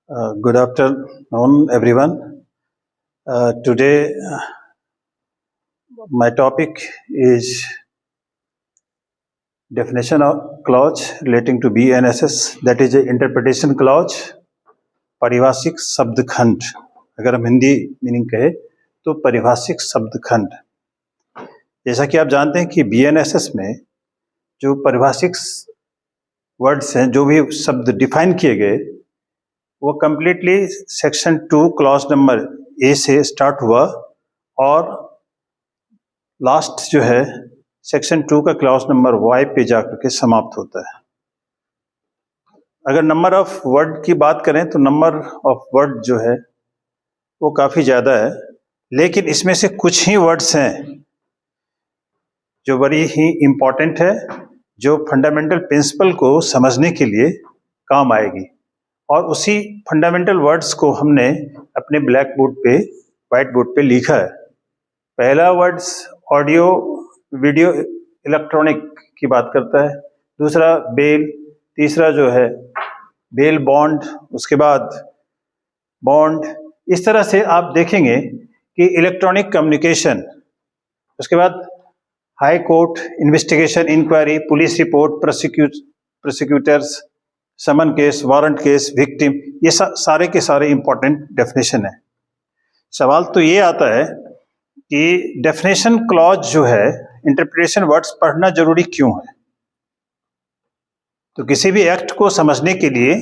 Good afternoon, everyone. Today, my topic is definition of clause relating to BNSS, that is, interpretation clause, परिभाषिक शब्दखंड. अगर हम Hindi meaning कहे तो परिभाषिक शब्दखंड. जैसा कि आप जानते हैं कि BNSS में जो परिभाषिक वर्ड्स हैं, जो भी शब्द डिफाइन किए गए, वो completely section 2 clause number A से स्टार्ट हुआ और लास्ट जो है सेक्शन 2 का क्लॉज नंबर वाई पे जाकर के समाप्त होता है. अगर नंबर ऑफ वर्ड की बात करें तो नंबर ऑफ वर्ड जो है वो काफ़ी ज़्यादा है, लेकिन इसमें से कुछ ही वर्ड्स हैं जो बड़ी ही इम्पॉर्टेंट है, जो फंडामेंटल प्रिंसिपल को समझने के लिए काम आएगी. और उसी फंडामेंटल वर्ड्स को हमने अपने ब्लैक बोर्ड पे, वाइट बोर्ड पे लिखा है. पहला वर्ड्स ऑडियो वीडियो इलेक्ट्रॉनिक की बात करता है, दूसरा बेल, तीसरा जो है बेल बॉन्ड, उसके बाद बॉन्ड. इस तरह से आप देखेंगे कि इलेक्ट्रॉनिक कम्युनिकेशन, उसके बाद high court, investigation, inquiry, police report, prosecutors, summon case, warrant case, victim, ये सारे के सारे इंपॉर्टेंट डेफिनेशन है. सवाल तो ये आता है कि डेफिनेशन क्लॉज जो है, इंटरप्रिटेशन वर्ड्स पढ़ना जरूरी क्यों है. तो किसी भी एक्ट को समझने के लिए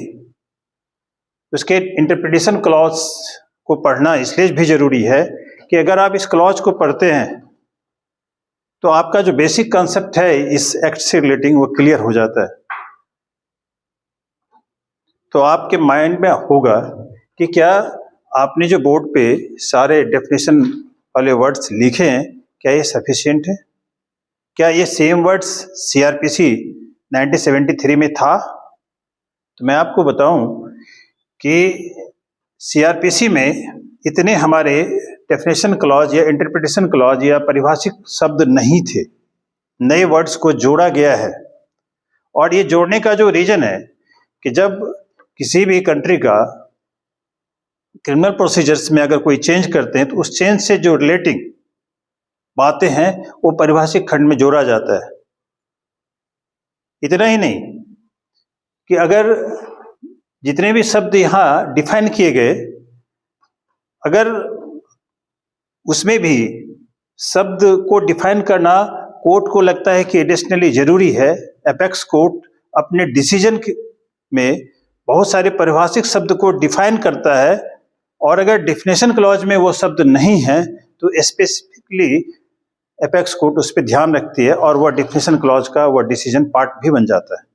उसके इंटरप्रिटेशन क्लॉज को पढ़ना इसलिए भी जरूरी है कि अगर आप इस क्लॉज को पढ़ते हैं तो आपका जो बेसिक कंसेप्ट है इस एक्ट से रिलेटिंग वो क्लियर हो जाता है. तो आपके माइंड में होगा कि क्या आपने जो बोर्ड पे सारे डेफिनेशन वाले वर्ड्स लिखे हैं, क्या ये सफिशिएंट है? क्या ये सेम वर्ड्स सीआरपीसी 1973 में था? तो मैं आपको बताऊं कि सीआरपीसी में इतने हमारे डेफिनेशन क्लॉज या इंटरप्रिटेशन क्लॉज या परिभाषिक शब्द नहीं थे. नए वर्ड्स को जोड़ा गया है. और ये जोड़ने का जो रीजन है कि जब किसी भी कंट्री का क्रिमिनल प्रोसीजर्स में अगर कोई चेंज करते हैं तो उस चेंज से जो रिलेटिंग बातें हैं वो परिभाषिक खंड में जोड़ा जाता है. इतना ही नहीं कि अगर जितने भी शब्द यहाँ डिफाइन किए गए, अगर उसमें भी शब्द को डिफाइन करना कोर्ट को लगता है कि एडिशनली जरूरी है, एपेक्स कोर्ट अपने डिसीजन में बहुत सारे परिभाषिक शब्द को डिफाइन करता है, और अगर डिफिनेशन क्लॉज में वो शब्द नहीं है तो स्पेसिफिकली एपेक्स कोर्ट उस पर ध्यान रखती है और वह डिफिनेशन क्लॉज का वह डिसीजन पार्ट भी बन जाता है.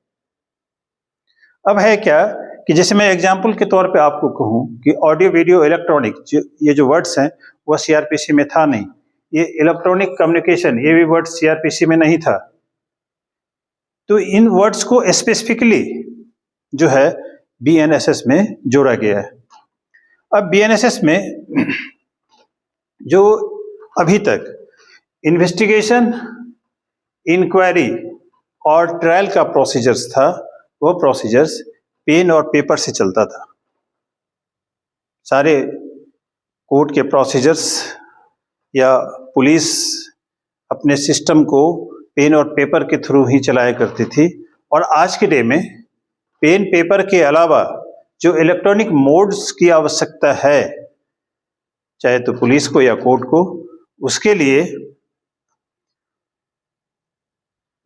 अब है क्या कि जैसे मैं एग्जांपल के तौर पे आपको कहूं कि ऑडियो वीडियो इलेक्ट्रॉनिक, ये जो वर्ड्स हैं वह सीआरपीसी में था नहीं. ये इलेक्ट्रॉनिक कम्युनिकेशन, ये भी वर्ड सीआरपीसी में नहीं था. तो इन वर्ड्स को स्पेसिफिकली जो है बीएनएसएस में जोड़ा गया है. अब बीएनएसएस में जो अभी तक इन्वेस्टिगेशन, इंक्वायरी और ट्रायल का प्रोसीजर्स था, वो प्रोसीजर्स पेन और पेपर से चलता था. सारे कोर्ट के प्रोसीजर्स या पुलिस अपने सिस्टम को पेन और पेपर के थ्रू ही चलाया करती थी. और आज के डे में पेन पेपर के अलावा जो इलेक्ट्रॉनिक मोड्स की आवश्यकता है, चाहे तो पुलिस को या कोर्ट को, उसके लिए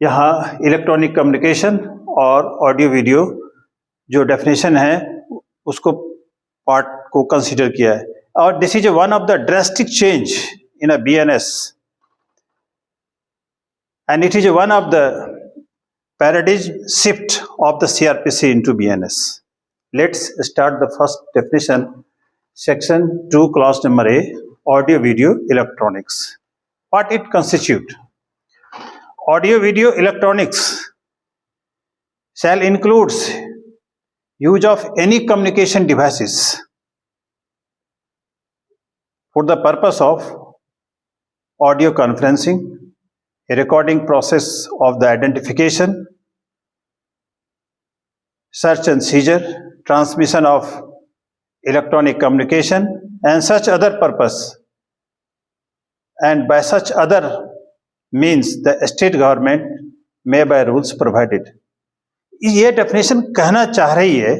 यहाँ इलेक्ट्रॉनिक कम्युनिकेशन और ऑडियो वीडियो जो डेफिनेशन है उसको पार्ट को कंसीडर किया है. और this is one of the drastic change in a BNS and it is one of the paradigm shift of the CRPC into BNS. Let's start the first definition, section 2, clause number A, audio video electronics. What it constitute? Audio video electronics shall include use of any communication devices for the purpose of audio conferencing, a recording process of the identification, search and seizure, transmission of electronic communication and such other purpose, and by such other means the state government may by rules provided. ये definition कहना चाह रही है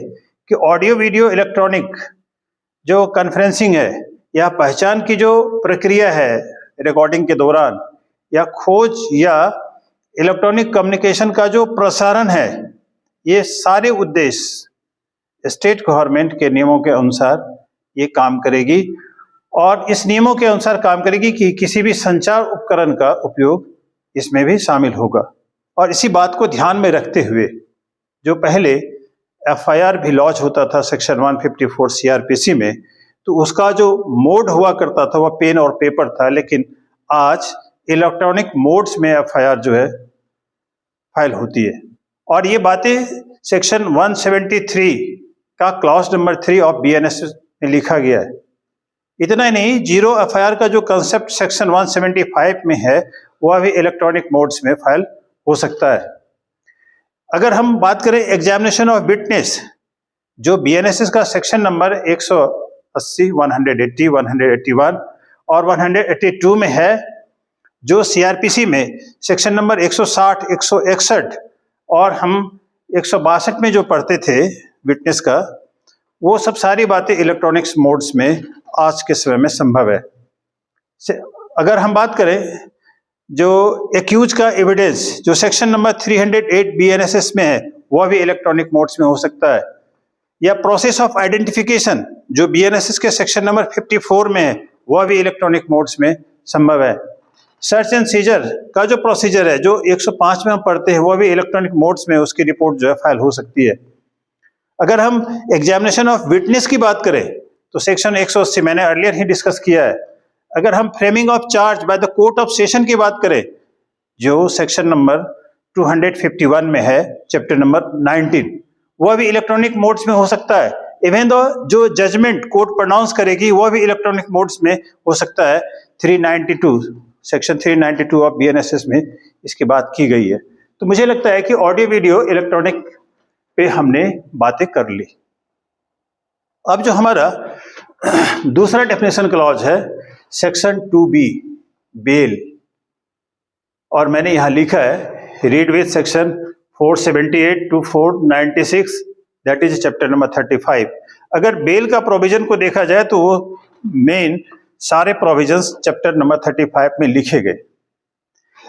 कि audio video electronic जो conferencing है या पहचान की जो प्रक्रिया है रिकॉर्डिंग के दौरान या खोज या इलेक्ट्रॉनिक कम्युनिकेशन का जो प्रसारण है, ये सारे उद्देश्य स्टेट गवर्नमेंट के नियमों के अनुसार ये काम करेगी और इस नियमों के अनुसार काम करेगी कि किसी भी संचार उपकरण का उपयोग इसमें भी शामिल होगा। और इसी बात को ध्यान में रखते हुए जो पहले एफआईआर भी लॉन्च होता था सेक्शन 154 सीआरपीसी में, तो उसका जो मोड हुआ करता था वह पेन और पेपर था, लेकिन आज इलेक्ट्रॉनिक मोड्स में एफआईआर जो है फाइल होती है। और ये बातें सेक्शन 173 का क्लॉज नंबर 3 ऑफ बीएनएसएस में लिखा गया है। इतना ही नहीं, जीरो एफआईआर का जो कंसेप्ट सेक्शन 175 में है वह भी इलेक्ट्रॉनिक मोड्स में फाइल हो सकता है। अगर हम बात करें एग्जामिनेशन ऑफ विटनेस, जो बीएनएसएस का सेक्शन नंबर 180, 180, 181 और 182 में है, जो सीआरपीसी में सेक्शन नंबर 160, 161 और हम 162 में जो पढ़ते थे विटनेस का, वो सब सारी बातें इलेक्ट्रॉनिक्स मोड्स में आज के समय में संभव है। अगर हम बात करें जो एक्यूज का एविडेंस जो सेक्शन नंबर 308 बीएनएसएस में है, वह भी इलेक्ट्रॉनिक मोड्स में हो सकता है। या प्रोसेस ऑफ आइडेंटिफिकेशन जो बीएनएसएस के सेक्शन नंबर 54 में है, वह भी इलेक्ट्रॉनिक मोड्स में संभव है। सर्च एंड सीजर का जो प्रोसीजर है जो 105 में हम पढ़ते हैं, वह भी इलेक्ट्रॉनिक मोड्स में उसकी रिपोर्ट जो है फाइल हो सकती है। अगर हम एग्जामिनेशन ऑफ विटनेस की बात करें तो सेक्शन 180 मैंने अर्लियर ही डिस्कस किया है। अगर हम framing of charge by the court of session की बात करें जो सेक्शन नंबर 251 में है, चैप्टर नंबर 19, वह भी इलेक्ट्रॉनिक मोड्स में हो सकता है। इवन दो जो जजमेंट कोर्ट प्रोनाउंस करेगी वह भी इलेक्ट्रॉनिक मोड्स में हो सकता है। 392 सेक्शन 392 ऑफ बीएनएसएस में इसकी बात की गई है। तो मुझे लगता है कि ऑडियो वीडियो इलेक्ट्रॉनिक पे हमने बातें कर ली। अब जो हमारा दूसरा डेफिनेशन क्लॉज है सेक्शन 2B बेल, और मैंने यहां लिखा है read with section 478 to 496 that is chapter number 35। अगर बेल का प्रोविजन को देखा जाए तो वो मेन सारे प्रोविजंस चैप्टर नंबर 35 में लिखे गए।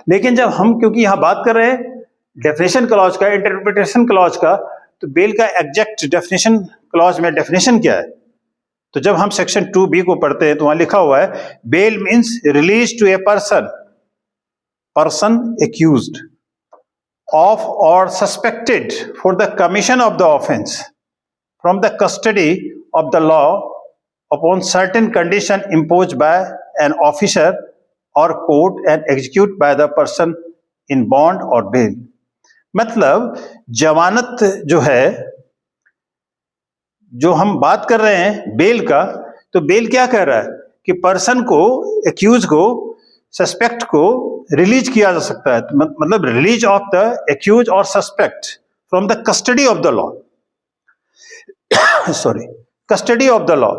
लेकिन जब हम क्योंकि यहां बात कर रहे हैं डेफिनेशन क्लॉज का, इंटरप्रिटेशन क्लॉज का, तो बेल का एग्जैक्ट डेफिनेशन क्लॉज में डेफिनेशन क्या है? तो जब हम सेक्शन 2B को पढ़ते हैं तो वहां लिखा हुआ है bail means release to a person accused of or suspected for the commission of the offense from the custody of the law upon certain condition imposed by an officer or court and executed by the person in bond or bail। मतलब जमानत जो है, जो हम बात कर रहे हैं बेल का, तो बेल क्या कह रहा है कि पर्सन को, एक्यूज को, सस्पेक्ट को रिलीज किया जा सकता है। मतलब रिलीज ऑफ द एक्यूज और suspect from the custody of the law, sorry, custody of the law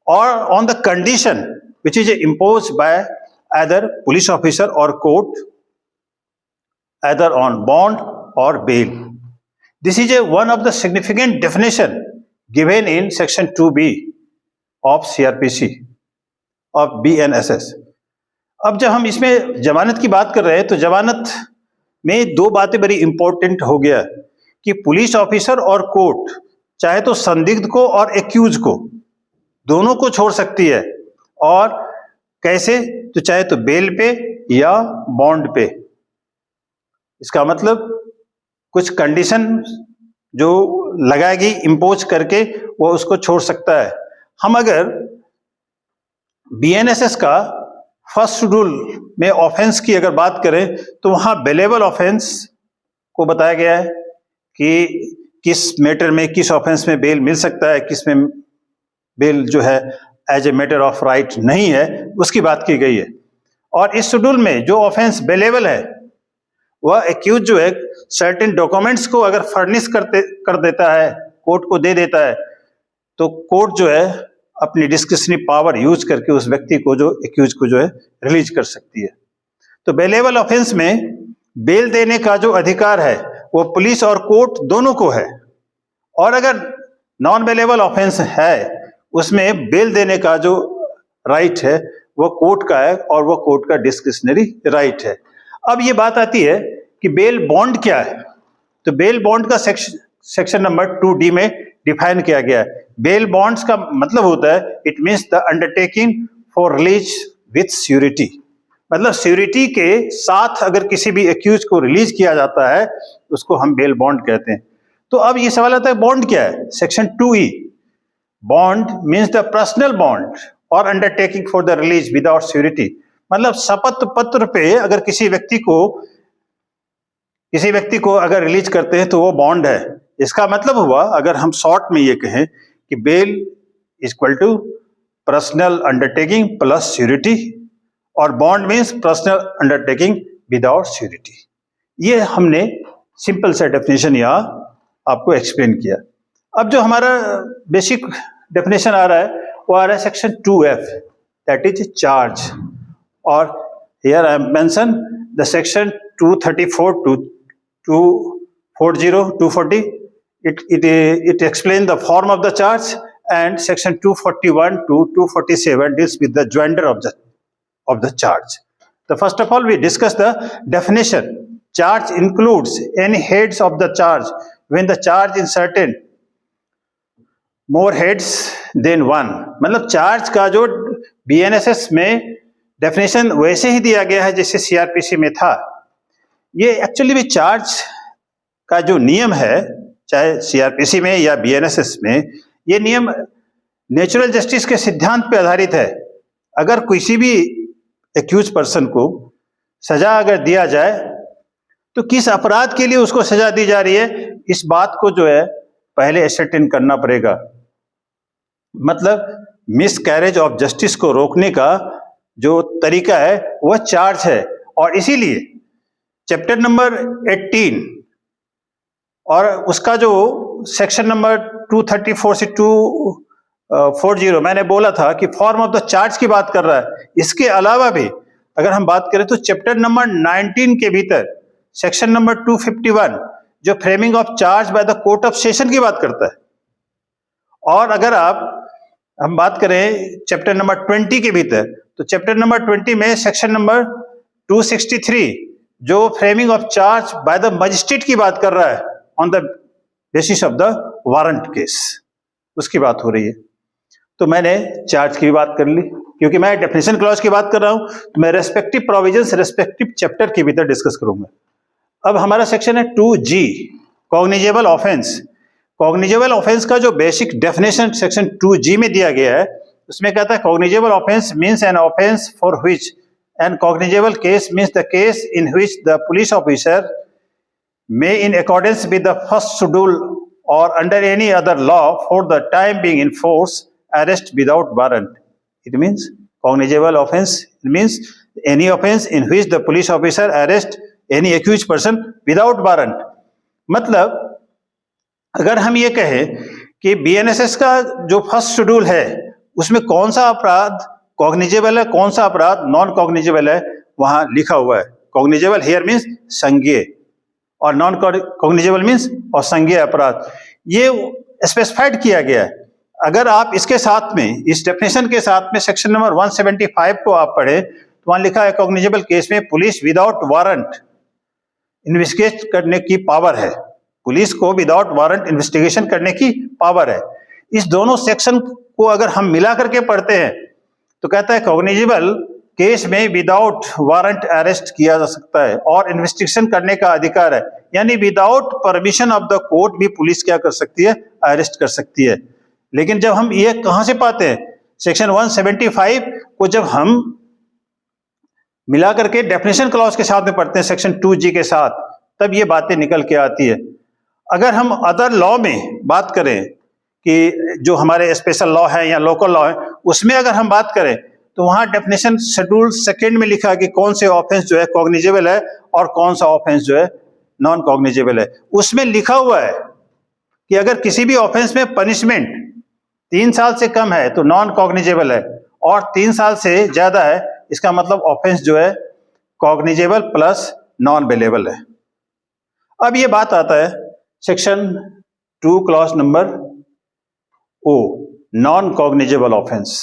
और on the condition which is imposed by either police officer or court, either on bond or bail। This is one of the significant definition given in section 2B of CRPC of BNSS। अब जब हम इसमें जमानत की बात कर रहे हैं तो जमानत में दो बातें बड़ी इंपॉर्टेंट हो गया कि पुलिस ऑफिसर और कोर्ट चाहे तो संदिग्ध को और एक्यूज को दोनों को छोड़ सकती है, और कैसे, तो चाहे तो बेल पे या बॉन्ड पे। इसका मतलब कुछ कंडीशन जो लगाएगी इंपोज करके वो उसको छोड़ सकता है। हम अगर बीएनएसएस का फर्स्ट शेड्यूल में ऑफेंस की अगर बात करें तो वहां बेलेबल ऑफेंस को बताया गया है कि किस मैटर में, किस ऑफेंस में बेल मिल सकता है, किस में बेल जो है as a matter of right नहीं है, उसकी बात की गई है। और इस शेड्यूल में जो ऑफेंस बेलेबल है वह एक्यूज जो है सर्टेन डॉक्यूमेंट्स को अगर फर्निश कर देता है, कोर्ट को दे देता है, तो कोर्ट जो है अपनी डिस्क्रिशनरी पावर यूज करके उस व्यक्ति को जो एक्यूज को जो है रिलीज कर सकती है। तो बेलेबल ऑफेंस में बेल देने का जो अधिकार है वो पुलिस और कोर्ट दोनों को है, और अगर नॉन बेलेबल ऑफेंस है उसमें बेल देने का जो राइट है वो कोर्ट का है, और वो कोर्ट का डिस्क्रिशनरी राइट है। अब ये बात आती है कि बेल बॉन्ड क्या है। तो बेल बॉन्ड का सेक्शन नंबर 2D में डिफाइन किया गया है। बेल बॉन्ड्स का मतलब होता है it means the undertaking for release with surety, मतलब श्योरिटी के साथ अगर किसी भी एक्यूज को रिलीज किया जाता है उसको हम बेल बॉन्ड कहते हैं। तो अब ये सवाल आता है बॉन्ड क्या है। Section 2E, bond means the personal bond और undertaking for the release without surety, मतलब शपथ पत्र पे अगर किसी व्यक्ति को अगर रिलीज करते हैं तो वो बॉन्ड है। इसका मतलब हुआ, अगर हम शॉर्ट में ये कहें कि bail equal to personal undertaking plus surety, और bond means personal undertaking without surety. ये हमने सिंपल सा डेफिनेशन यहाँ आपको एक्सप्लेन किया। अब जो हमारा बेसिक डेफिनेशन आ रहा है वो आ रहा है section 2F, that is charge, और here I mention the section 234 to 240 240 it explains the form of the charge, and section 241 to 247 deals with the joinder of the charge. So first of all we discuss the definition. Charge includes any heads of the charge when the charge in certain more heads than one. मतलब charge का जो BNSS में definition वैसे ही दिया गया है जैसे CRPC में था। ये एक्चुअली भी चार्ज का जो नियम है चाहे CRPC में या BNSS में, ये नियम नेचुरल जस्टिस के सिद्धांत पे आधारित है। अगर किसी भी एक्यूज पर्सन को सजा अगर दिया जाए तो किस अपराध के लिए उसको सजा दी जा रही है, इस बात को जो है पहले एसर्टेन करना पड़ेगा। मतलब मिसकैरेज ऑफ जस्टिस को रोकने का जो तरीका है वह चार्ज है, और इसीलिए चैप्टर नंबर 18 और उसका जो सेक्शन नंबर 234 से 240 मैंने बोला था कि फॉर्म ऑफ द चार्ज की बात कर रहा है। इसके अलावा भी अगर हम बात करें तो चैप्टर नंबर 19 के भीतर सेक्शन नंबर 251 जो framing of charge by the court of session की बात करता है, और अगर हम बात करें चैप्टर नंबर 20 के भीतर तो चैप्टर नंबर 20 में सेक्शन नंबर 263 जो framing of charge by the magistrate की बात कर रहा है on the basis of the warrant case, उसकी बात हो रही है। तो मैंने चार्ज की भी बात कर ली, क्योंकि मैं डेफिनेशन क्लॉज की बात कर रहा हूं तो मैं रेस्पेक्टिव प्रोविजंस रेस्पेक्टिव चैप्टर के भीतर डिस्कस करूंगा। अब हमारा सेक्शन है 2G, cognizable offence. Cognizable offence का जो बेसिक डेफिनेशन सेक्शन 2G में दिया गया है उसमें कहता है cognizable offence means an offence for which N cognizable case means the case in which the police officer may in accordance with the first schedule or under any other law for the time being enforce arrest without warrant. It means cognizable offense, it means any offense in which the police officer arrest any accused person without warrant. मतलब अगर हम ये कहें कि BNSS का जो first schedule है उसमें कौन सा अपराध कॉग्निजेबल है, कौन सा अपराध नॉन कॉग्निजेबल है, वहां लिखा हुआ है कॉग्निजेबल हियर मीन्स संज्ञेय और नॉन कॉग्निजेबल मीन्स असंज्ञेय अपराध, ये स्पेसिफाइड किया गया है। अगर आप इसके साथ में इस डेफिनेशन के साथ में सेक्शन नंबर 175 को आप पढ़े तो वहां लिखा है कॉग्निजेबल केस में पुलिस विदाउट वारंट इन्वेस्टिगेट करने की पावर है, पुलिस को विदाउट वारंट इन्वेस्टिगेशन करने की पावर है। इस दोनों सेक्शन को अगर हम मिला करके पढ़ते हैं तो कहता है कॉग्निजेबल केस में विदाउट वारंट अरेस्ट किया जा सकता है और इन्वेस्टिगेशन करने का अधिकार है, यानी without permission of the court भी पुलिस क्या कर सकती है, अरेस्ट कर सकती है। लेकिन जब हम ये कहां से पाते हैं, सेक्शन 175 को जब हम मिला करके डेफिनेशन क्लॉज के साथ में पढ़ते हैं सेक्शन 2G के साथ, तब ये बातें निकल के आती है। अगर हम अदर लॉ में बात करें कि जो हमारे स्पेशल लॉ है या लोकल लॉ है उसमें अगर हम बात करें तो वहां डेफिनेशन शेड्यूल सेकंड में लिखा है कि कौन से ऑफेंस जो है कॉग्निजेबल है और कौन सा ऑफेंस जो है नॉन कॉग्निजेबल है। उसमें लिखा हुआ है कि अगर किसी भी ऑफेंस में पनिशमेंट 3 साल से कम है तो नॉन कॉग्निजेबल है, और 3 साल से ज्यादा है इसका मतलब ऑफेंस जो है कॉग्निजेबल प्लस नॉन बेलेबल है। अब ये बात आता है section 2 clause number O, non cognizable offence.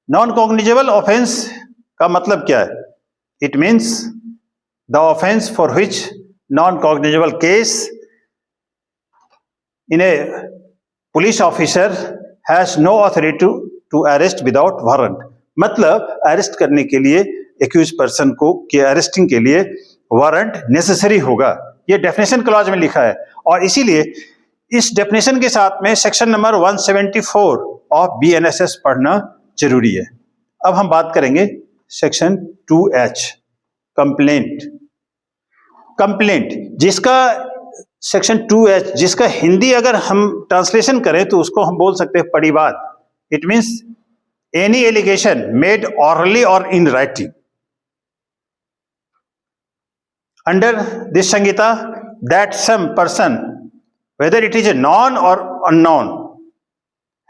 Non cognizable offence का मतलब क्या है? It means the offence for which non cognizable case in a police officer has no authority to arrest without warrant. मतलब अरेस्ट करने के लिए accused person को के अरेस्टिंग के लिए वारंट नेसेसरी होगा, ये डेफिनेशन क्लॉज में लिखा है। और इसीलिए इस डेफिनेशन के साथ में सेक्शन नंबर 174 ऑफ बीएनएसएस पढ़ना जरूरी है। अब हम बात करेंगे सेक्शन 2H, कंप्लेंट। कंप्लेंट जिसका सेक्शन 2H, जिसका हिंदी अगर हम ट्रांसलेशन करें तो उसको हम बोल सकते हैं परिवाद। It means any allegation made orally और in writing under this Sanhita that some person whether it is a known or unknown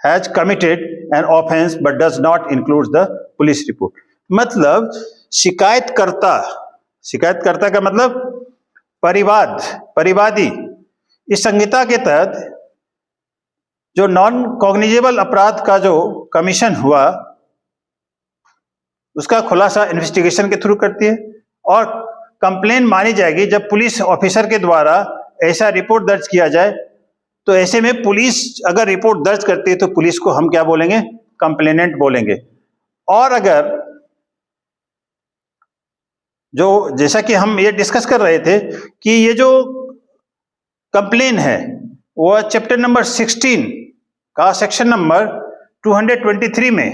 has committed an offense but does not include the police report। मतलब शिकायतकर्ता का मतलब परिवाद, परिवादी। इस संहिता के तहत जो नॉन कॉग्निजेबल अपराध का जो कमीशन हुआ उसका खुलासा इन्वेस्टिगेशन के थ्रू करती है, और कंप्लेन मानी जाएगी जब पुलिस ऑफिसर के द्वारा ऐसा रिपोर्ट दर्ज किया जाए। तो ऐसे में पुलिस अगर रिपोर्ट दर्ज करती है तो पुलिस को हम क्या बोलेंगे? कंप्लेनेंट बोलेंगे। और अगर जो जैसा कि हम ये डिस्कस कर रहे थे कि ये जो कंप्लेन है वो चैप्टर नंबर 16 का सेक्शन नंबर 223 में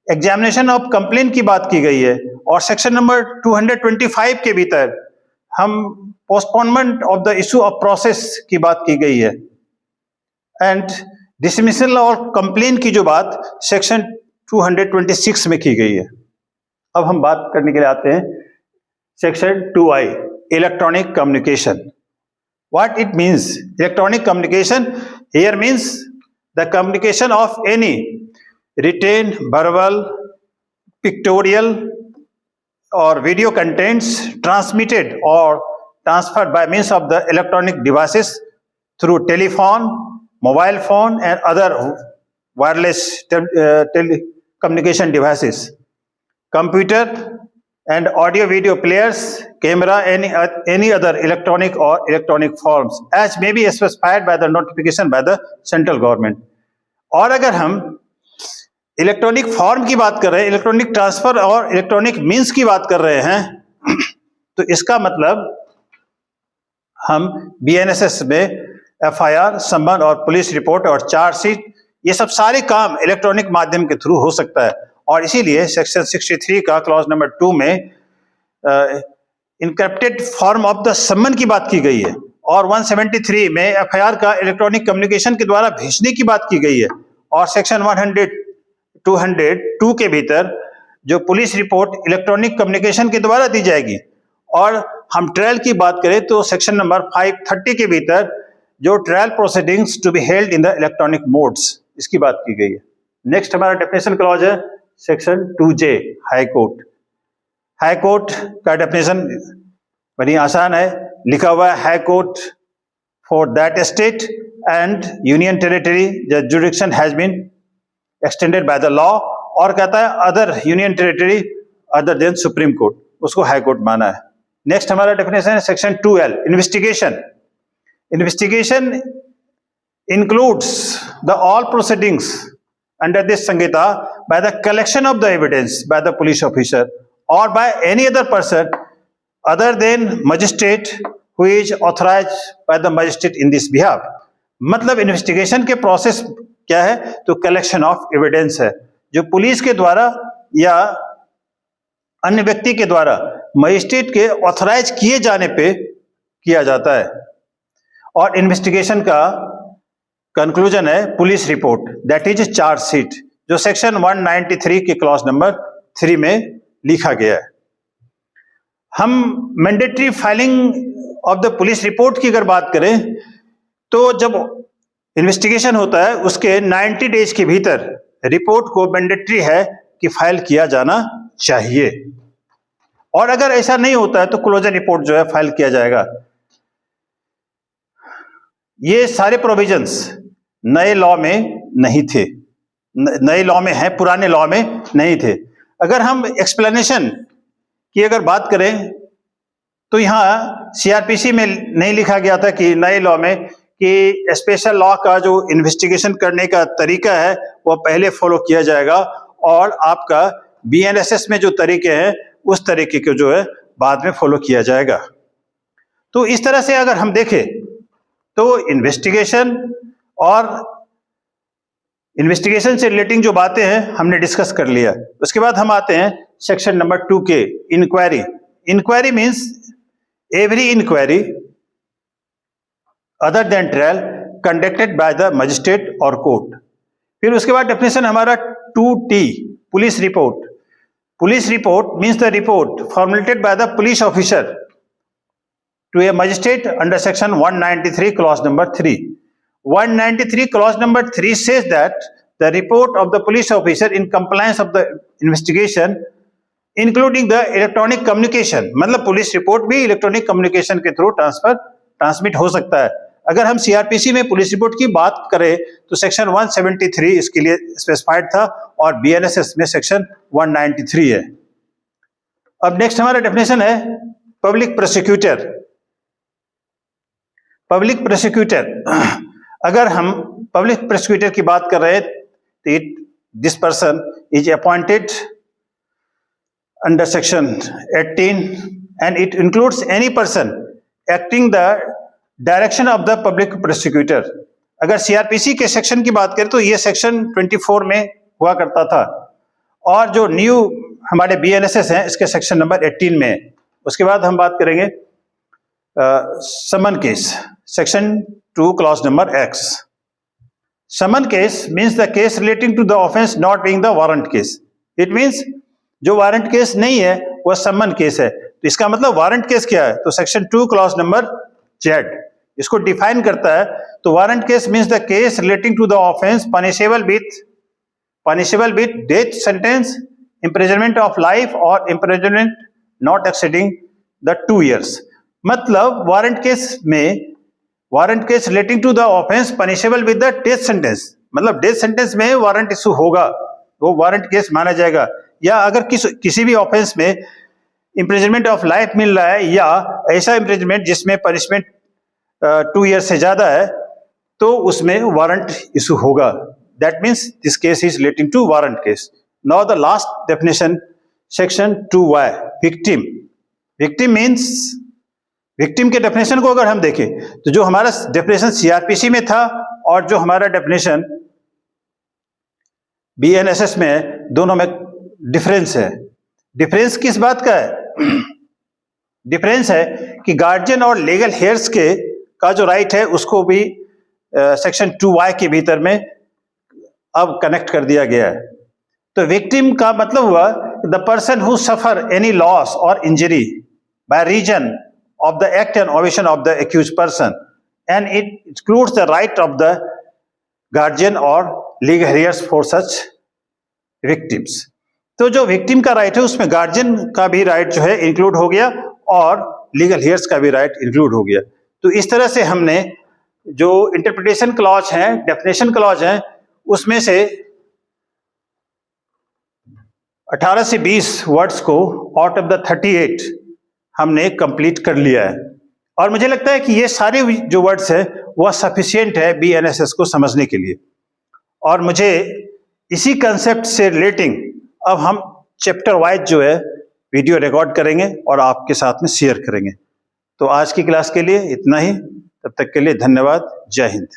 एग्जामिनेशन ऑफ कंप्लेन की बात की गई है, और सेक्शन नंबर 225 के भीतर हम postponement of the issue of process की बात की गई है, एंड डिसमिसल और कंप्लेन की जो बात सेक्शन 226 में की गई है। अब हम बात करने के लिए आते हैं section 2I, electronic communication. What it means? Electronic communication here means the communication of any written, verbal, pictorial or video contents transmitted or transferred by means of the electronic devices through telephone, mobile phone and other wireless telecommunication devices, computer and audio video players, camera, any other electronic or electronic forms as may be specified by the notification by the central government। और अगर हम electronic form की बात कर रहे हैं, electronic transfer और electronic means की बात कर रहे हैं, तो इसका मतलब हम बीएनएसएस में एफआईआर, समन और पुलिस रिपोर्ट और चार्जशीट, ये सब सारे काम इलेक्ट्रॉनिक माध्यम के थ्रू हो सकता है। और इसीलिए सेक्शन 63 का क्लॉज नंबर 2 में encrypted form of the summon की बात की गई है, और 173 में एफआईआर का इलेक्ट्रॉनिक कम्युनिकेशन के द्वारा भेजने की बात की गई है, और सेक्शन 202 के भीतर जो पुलिस रिपोर्ट इलेक्ट्रॉनिक कम्युनिकेशन के द्वारा दी जाएगी। और हम ट्रायल की बात करें तो सेक्शन नंबर 530 के भीतर जो trial proceedings to be held in the electronic modes, इसकी बात की गई है। नेक्स्ट हमारा डेफिनेशन क्लॉज है section 2J, high court. High court का डेफिनेशन बड़ी आसान है, लिखा हुआ है high court for that state and union territory the jurisdiction has been extended by the law, और कहता है other union territory other than supreme court, उसको हाई कोर्ट माना है। नेक्स्ट हमारा डेफिनेशन है section 2L, investigation. Investigation includes the all proceedings under this Samhita by the collection of the evidence by the police officer or by any other person other than magistrate who is authorized by the magistrate in this behalf। मतलब investigation के process क्या है? तो collection of evidence है, जो police के द्वारा या अन्य व्यक्ति के द्वारा मजिस्ट्रेट के ऑथराइज किए जाने पे किया जाता है। और इन्वेस्टिगेशन का कंक्लूजन है police report, that is chargesheet, जो सेक्शन 193 के क्लॉज नंबर 3 में लिखा गया है। हम mandatory filing of the police report की अगर बात करें तो जब इन्वेस्टिगेशन होता है उसके 90 डेज के भीतर रिपोर्ट को मैंडेटरी है कि फाइल किया जाना चाहिए, और अगर ऐसा नहीं होता है तो क्लोजर रिपोर्ट जो है फाइल किया जाएगा। ये सारे प्रोविजंस नए लॉ में नहीं थे, नए लॉ में है, पुराने लॉ में नहीं थे। अगर हम एक्सप्लेनेशन की अगर बात करें तो यहाँ सीआरपीसी में नहीं लिखा गया था कि नए लॉ में कि स्पेशल लॉ का जो इन्वेस्टिगेशन करने का तरीका है वो पहले फॉलो किया जाएगा, और आपका बीएनएसएस में जो तरीके हैं उस तरीके को जो है बाद में फॉलो किया जाएगा। तो इस तरह से अगर हम देखें तो इन्वेस्टिगेशन और इन्वेस्टिगेशन से रिलेटिंग जो बातें हैं हमने डिस्कस कर लिया। उसके बाद हम आते हैं सेक्शन नंबर 2 के, inquiry. Inquiry means every inquiry other than trial conducted by the magistrate और कोर्ट। फिर उसके बाद डेफिनेशन हमारा 2T, police report. Police report means the report formulated by the police officer to a magistrate under section 193 clause number 3. 193 clause number 3 says that the report of the police officer in compliance of the investigation including the electronic communication, मतलब police report भी electronic communication के through transmit हो सकता है। अगर हम CrPC में police report की बात करें तो सेक्शन 173 इसके लिए स्पेसिफाइड था और बीएनएसएस में सेक्शन 193 है। अब नेक्स्ट हमारा डेफिनेशन है पब्लिक प्रोसिक्यूटर। पब्लिक प्रोसिक्यूटर, अगर हम पब्लिक प्रोसिक्यूटर की बात कर रहे हैं तो this person is appointed under section 18 and it includes any person acting the direction of the public prosecutor. अगर सीआरपीसी के सेक्शन की बात करें तो ये सेक्शन 24 में हुआ करता था, और जो न्यू हमारे बीएनएसएस हैं इसके सेक्शन नंबर 18 में। उसके बाद हम बात करेंगे समन case, section 2 clause number X. Summon case means the case relating to the offense not being the warrant case. It means जो वारंट केस नहीं है वह सम्मन केस है। तो इसका मतलब वारंट केस क्या है, तो सेक्शन 2 क्लॉज नंबर Z इसको डिफाइन करता है। तो warrant case means the case relating to the offence punishable with death sentence, imprisonment of life और imprisonment not exceeding the 2 years। मतलब warrant case relating to the offence punishable with the death sentence, मतलब death sentence में warrant issue होगा वो warrant case माना जाएगा। या अगर किसी भी ऑफेंस में इम्प्रिजनमेंट ऑफ लाइफ मिल रहा है या ऐसा इम्प्रिजनमेंट जिसमें पनिशमेंट 2 years से ज्यादा है तो उसमें वारंट इशू होगा। That means this case is relating to warrant case. Now the last definition section 2Y, victim. Victim means, victim के डेफिनेशन को अगर हम देखें तो जो हमारा डेफिनेशन सीआरपीसी में था और जो हमारा डेफिनेशन बीएनएसएस में है, दोनों में डिफरेंस है। डिफरेंस किस बात का है? डिफरेंस है कि गार्जियन और लीगल हेयर्स के का जो राइट है उसको भी सेक्शन 2Y के भीतर में अब कनेक्ट कर दिया गया है। तो विक्टिम का मतलब हुआ the person who suffer any loss और injury by reason of the act and omission of the accused person, and it includes the right of the guardian or legal heirs for such victims। तो जो victim का right है उसमें guardian का भी right जो है इंक्लूड हो गया और लीगल हेयर्स का भी राइट इंक्लूड हो गया। तो इस तरह से हमने जो इंटरप्रिटेशन क्लॉज हैं, डेफिनेशन क्लॉज हैं, उसमें से 18 से 20 वर्ड्स को आउट ऑफ द 38 हमने कंप्लीट कर लिया है। और मुझे लगता है कि ये सारे जो वर्ड्स हैं वह सफिशिएंट है बीएनएसएस को समझने के लिए। और मुझे इसी कंसेप्ट से रिलेटिंग अब हम चैप्टर वाइज जो है वीडियो रिकॉर्ड करेंगे और आपके साथ में शेयर करेंगे। तो आज की क्लास के लिए इतना ही, तब तक के लिए धन्यवाद। जय हिंद।